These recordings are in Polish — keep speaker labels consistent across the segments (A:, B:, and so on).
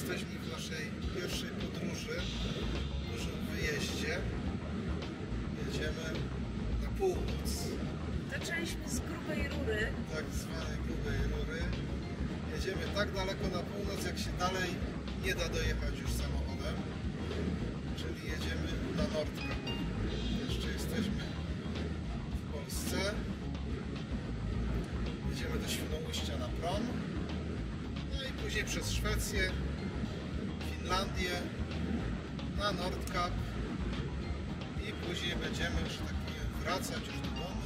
A: Jesteśmy w naszej pierwszej podróży, dużym wyjeździe. Jedziemy na północ.
B: Zaczęliśmy z grubej rury. Tak
A: zwanej grubej rury. Jedziemy tak daleko na północ, jak się dalej nie da dojechać już samochodem. Czyli jedziemy na Nordkap. Jeszcze jesteśmy w Polsce. Jedziemy do Świnoujścia na prom. No i później przez Szwecję, Finlandię, na Nordkap. I później będziemy, że tak powiem, wracać już do domu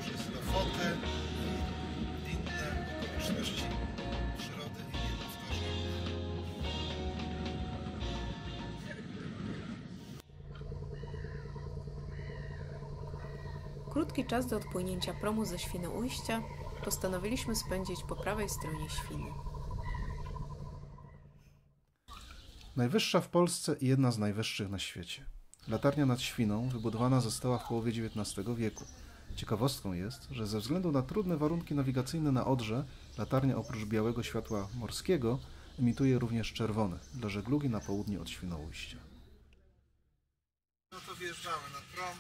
A: przez Lofoten i inne okoliczności przyrody i niepowtarzalne.
B: Krótki czas do odpłynięcia promu ze Świnoujścia postanowiliśmy spędzić po prawej stronie Świny.
A: Najwyższa w Polsce i jedna z najwyższych na świecie. Latarnia nad Świną wybudowana została w połowie XIX wieku. Ciekawostką jest, że ze względu na trudne warunki nawigacyjne na Odrze, latarnia oprócz białego światła morskiego emituje również czerwone dla żeglugi na południe od Świnoujścia. No to wjeżdżamy na prom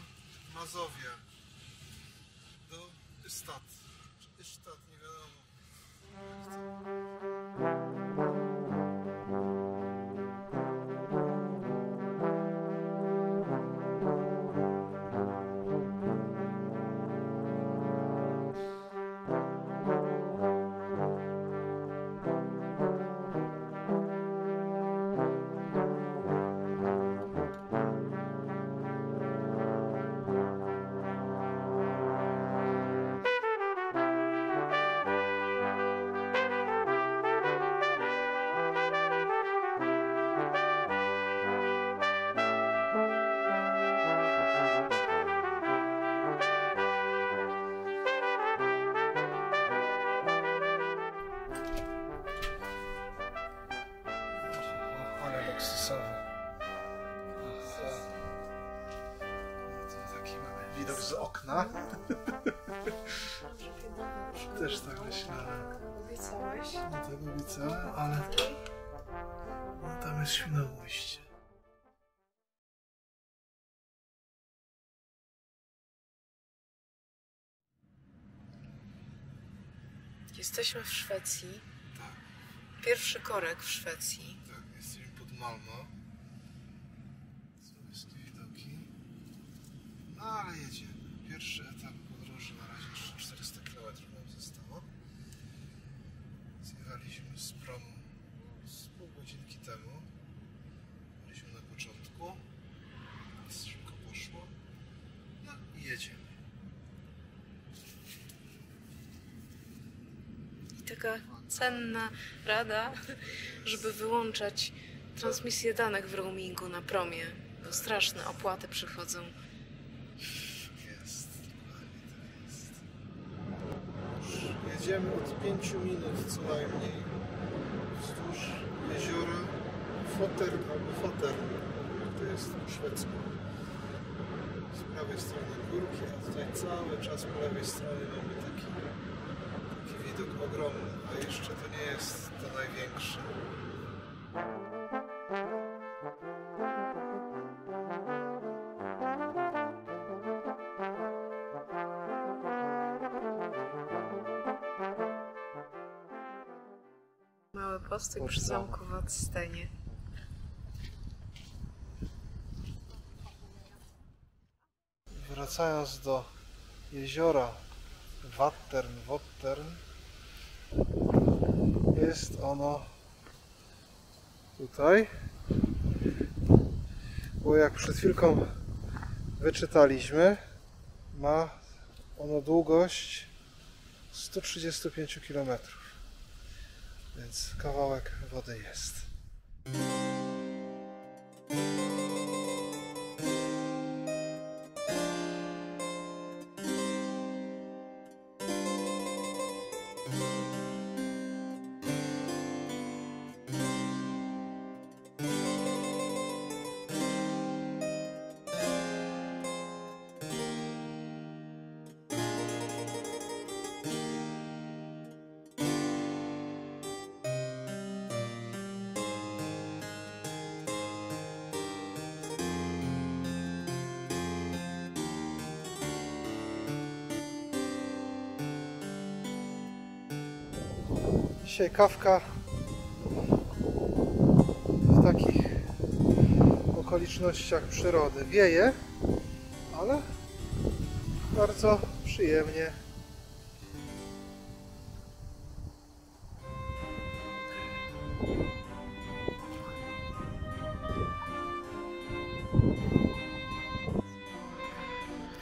A: Mazowia do Ystad. Czy Ystad, nie wiadomo. Taki mamy widok z okna. Też tak myślałem.
B: Obiecałeś?
A: No tak obiecałem, ale no, tam jest Świnoujście.
B: Jesteśmy w Szwecji.
A: Tak.
B: Pierwszy korek w Szwecji.
A: Tak, jesteśmy pod Malmö. Są jeszcze widoki. No ale jedziemy. Pierwszy etap podróży, na razie jeszcze 400 km nam zostało. Zjechaliśmy z promu z pół godzinki temu. Byliśmy na początku. Szybko poszło. No i jedziemy.
B: Taka cenna rada, żeby wyłączać transmisję danych w roamingu na promie, bo straszne opłaty przychodzą.
A: Jest, dokładnie tak jest. Już jedziemy od 5 minut co najmniej wzdłuż jeziora Fotern albo Fotern, to jest po szwedzku. Z prawej strony górki, a tutaj cały czas po lewej stronie mamy taki widok ogromny, a jeszcze to nie jest to największy.
B: Mały postój przy zamku w Vadstenie.
A: Wracając do jeziora Wattern, jest ono tutaj, bo jak przed chwilką wyczytaliśmy, ma ono długość 135 km, więc kawałek wody jest. Dzisiaj kawka w takich okolicznościach przyrody. Wieje, ale bardzo przyjemnie.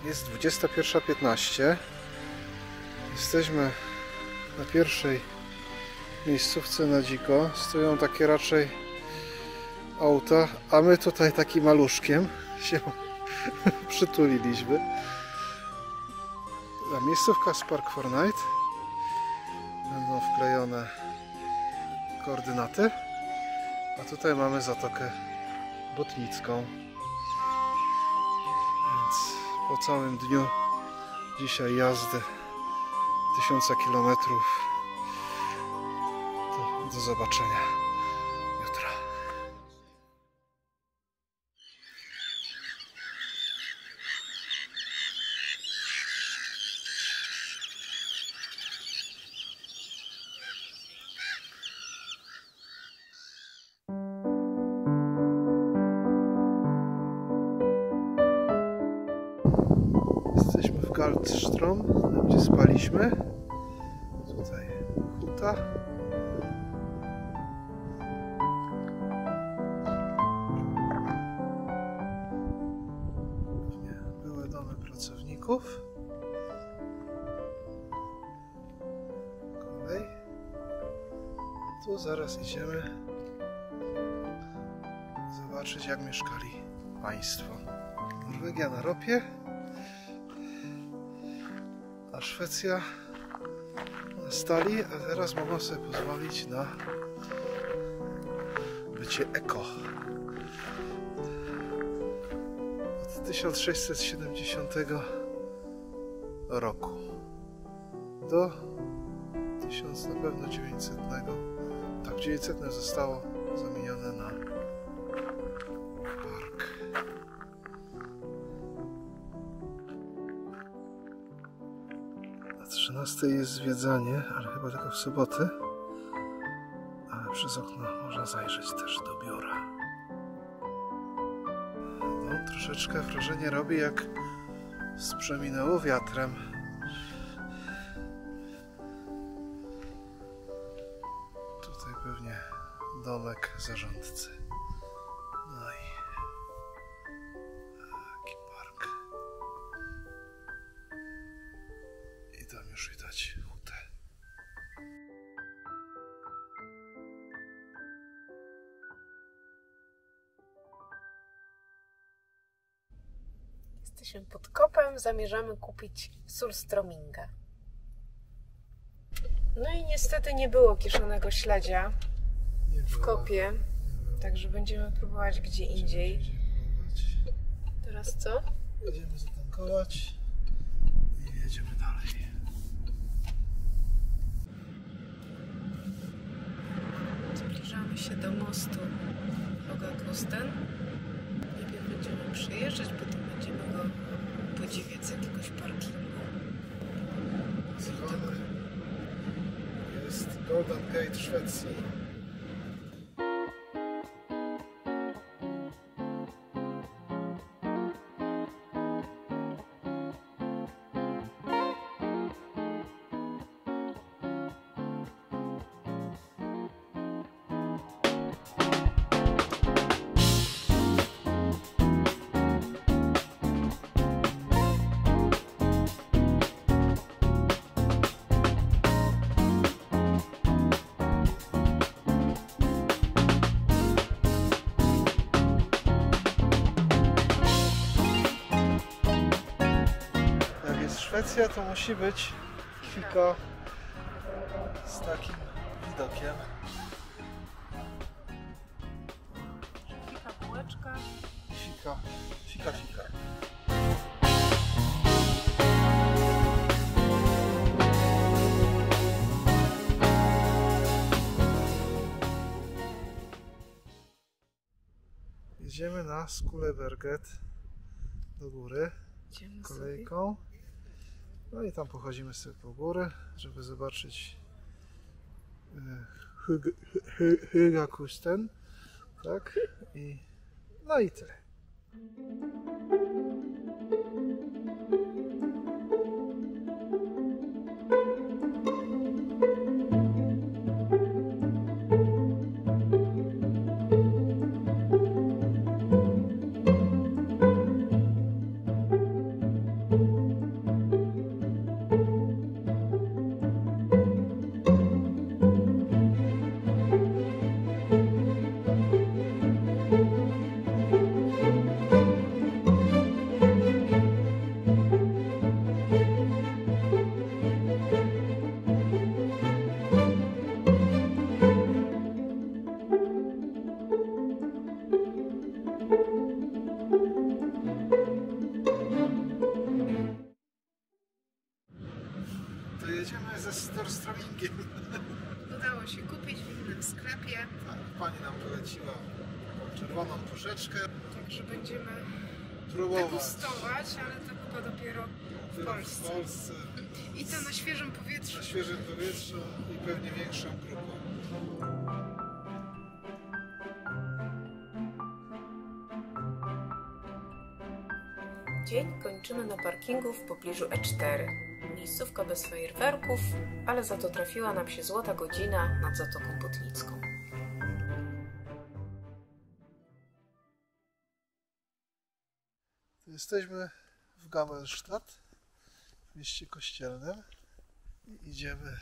A: Jest 21:15. Jesteśmy na pierwszej miejscówce na dziko. Stoją takie raczej auta, a my tutaj takim maluszkiem się przytuliliśmy. Ta miejscówka z Park4Night. Będą wklejone koordynaty. A tutaj mamy Zatokę Botnicką. Więc po całym dniu dzisiaj jazdy 1000 kilometrów. Do zobaczenia jutro. Jesteśmy w Galtstrom, gdzie spaliśmy. Tutaj huta. Były domy pracowników. Kolej. Tu zaraz idziemy zobaczyć, jak mieszkali państwo. Norwegia na ropie, a Szwecja na stali, a teraz mogą sobie pozwolić na bycie eko. Od 1670 roku do 1000 na pewno 900. Tak, 900 zostało zamienione na park. Na 13 jest zwiedzanie, ale chyba tylko w soboty. Ale przez okno można zajrzeć też do biura. No, troszeczkę wrażenie robi, jak sprzeminęło wiatrem. Tutaj pewnie domek zarządcy. No i taki park. I tam już widać hutę.
B: Jesteśmy pod kopem, zamierzamy kupić surströmmingę. No i niestety nie było kiszonego śledzia w kopie, także będziemy próbować gdzie indziej. Teraz co?
A: Będziemy zatankować i jedziemy dalej.
B: Zbliżamy się do mostu Höga-Kusten. Najpierw będziemy przejeżdżać, potem będziemy go podziwiać z jakiegoś parkingu.
A: Jest Golden Gate Szwecji. Szwecja to musi być fika z takim widokiem.
B: Fika, bułeczka.
A: Fika. Jedziemy na Skuleberget do góry kolejką. No i tam pochodzimy sobie po góry, żeby zobaczyć Hygakusten, tak? No i tyle. Jedziemy ze Storstromingiem.
B: Udało się kupić w innym sklepie.
A: Tak, pani nam poleciła czerwoną puszeczkę.
B: Także będziemy
A: próbować
B: degustować, ale to chyba dopiero w Polsce. I to na świeżym powietrzu.
A: Na świeżym powietrzu i pewnie większą grupą.
B: Dzień kończymy na parkingu w pobliżu E4. Miejscówka bez fajerwerków, ale za to trafiła nam się złota godzina nad Zatoką Botnicką.
A: Jesteśmy w Gamelstadt, w mieście kościelnym i idziemy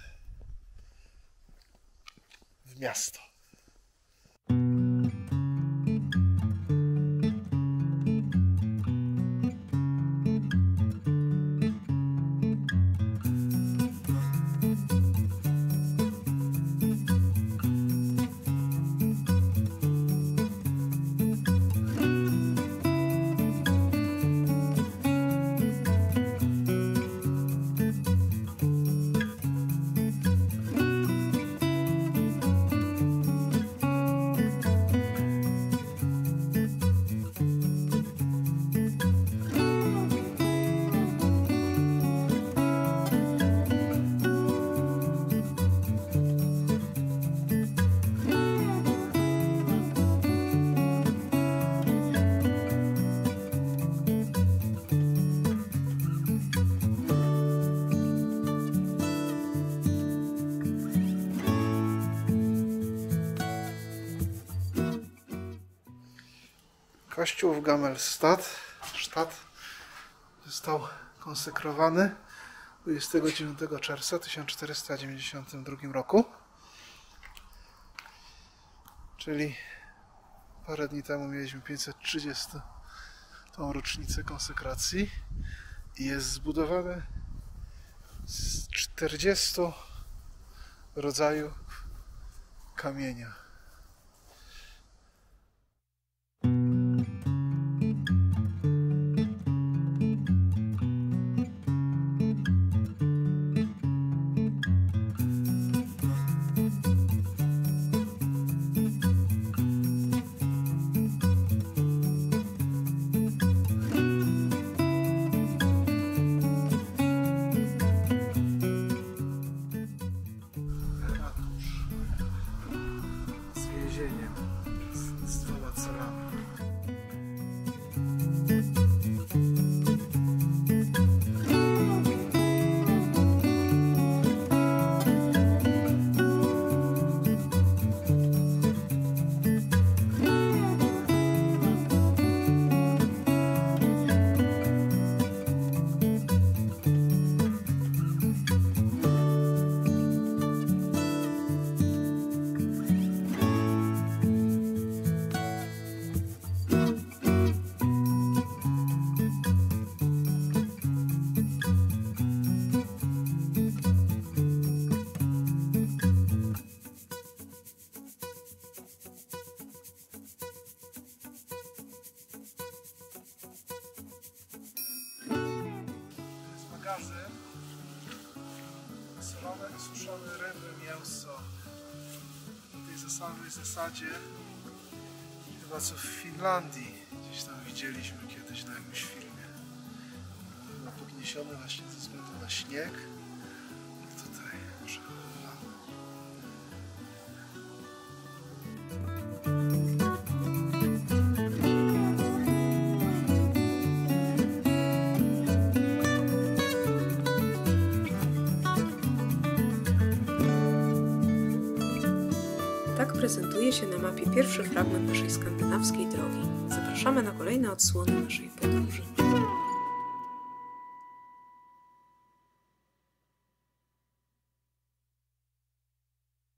A: w miasto. Kościół w Gamelstadt został konsekrowany 29 czerwca 1492 roku, czyli parę dni temu mieliśmy 530. rocznicę konsekracji i jest zbudowany z 40 rodzajów kamienia. Z 2 celami. Magazyn, solone i suszone ryby, mięso. W tej samej zasadzie chyba co w Finlandii, gdzieś tam widzieliśmy kiedyś na jakimś filmie. Chyba podniesiony właśnie ze względu na śnieg. Tutaj przechowywano
B: Tak prezentuje się na mapie pierwszy fragment naszej skandynawskiej drogi. Zapraszamy na kolejne odsłony naszej podróży.